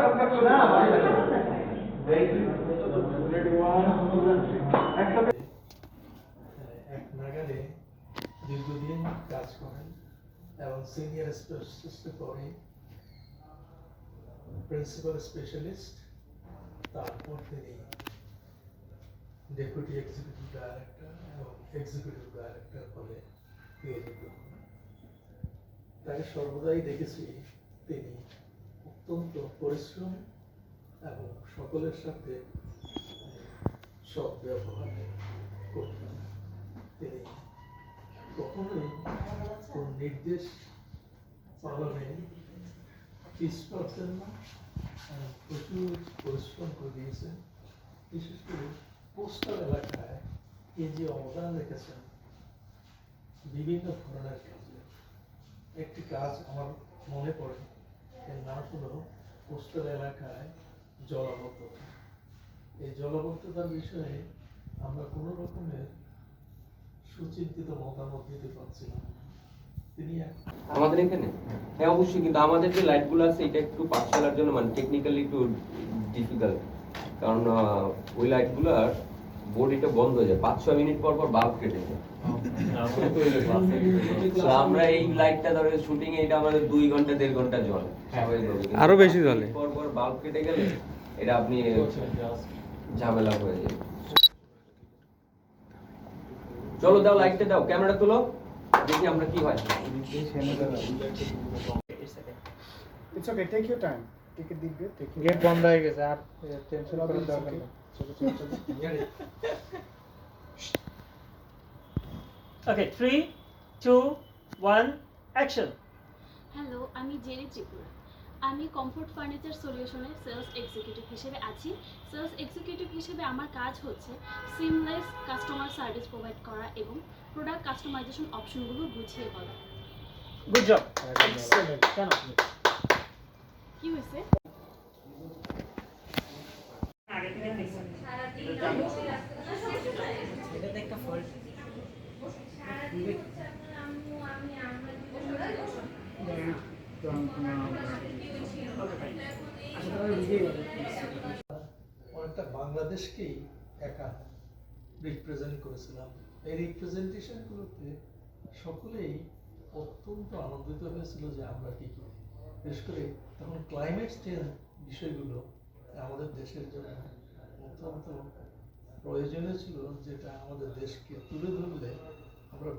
এক নাগারে দীর্ঘদিন কাজ করেন এবং সিনিয়র স্পেশালিস্টে পরে প্রিন্সিপাল স্পেশালিস্ট, তারপর তিনি ডেপুটি এক্সিকিউটিভ ডাইরেক্টর এবং এক্সিকিউটিভ ডাইরেক্টর পদে নিয়োজিত হন। তাকে সর্বদাই দেখেছি তিনি অত্যন্ত পরিশ্রম এবং সকলের সাথে সৎ ব্যবহার করতেন। তিনি কখনোই কোন নির্দেশ পালনে পিছ পাচ্ছেন না, প্রচুর পরিশ্রম করে দিয়েছেন। বিশেষ করে পোস্টাল এলাকায় এই যে অবদান রেখেছেন বিভিন্ন ধরনের কাজে। একটি কাজ আমার মনে পড়ে, এর নাম হলো পোস্টাল এলাকায় জলাবদ্ধতা। এই জলাবদ্ধতার বিষয়ে আমরা কোনো রকমের সুচিন্তিত মতামত দিতে পারছিলাম না। তিনি আমাদের এখানে হ্যাঁ অবশ্যই, কিন্তু আমাদের যে লাইটগুলো আছে এটা একটু পাঠশালার জন্য মানে টেকনিক্যালি একটু ডিফিকাল্ট, কারণ ওই লাইটগুলোর বডিটা বন্ধ হয়ে যায়, 5-6 মিনিট পর পর বাল্ব কেটে যায়। তো আমরা এই লাইটটা ধরে শুটিং এ এটা আমাদের 2 ঘন্টা 1.5 ঘন্টা জ্বলে, আরো বেশি জ্বলে। পর পর বাল্ব কেটে গেলে এটা আপনি ঝামেলা হয়ে যায়। চলো দাও, লাইটটা দাও, ক্যামেরা তুলো, দেখি আমরা কি হয়। It's okay, take your time. Take a deep breath. Take your gate বন্ধ হয়ে গেছে, আর টেনশন করার দরকার নেই। Okay, 3, 2, 1, action. হ্যালো, আমি জেরি ত্রিপুরা। আমি কমফোর্ট ফার্নিচার সলিউশনের সেলস এক্সিকিউটিভ হিসেবে আছি। সেলস এক্সিকিউটিভ হিসেবে আমার কাজ হচ্ছে সিমলেস কাস্টমার সার্ভিস প্রোভাইড করা এবং প্রোডাক্ট কাস্টমাইজেশন অপশনগুলো বুঝিয়ে বলা। Good job. excellent. কেন? কি হয়েছে? অনেকটা বাংলাদেশকেই একা রিপ্রেজেন্ট করেছিলাম। এই রিপ্রেজেন্টেশনগুলোতে সকলেই অত্যন্ত আনন্দিত হয়েছিল যে আমরা কি করি। বিশেষ করে তখন ক্লাইমেট চেঞ্জ বিষয়গুলো আমাদের দেশের জন্য অত্যন্ত প্রয়োজনীয় ছিল, যেটা আমাদের দেশকে তুলে ধরলে আমরা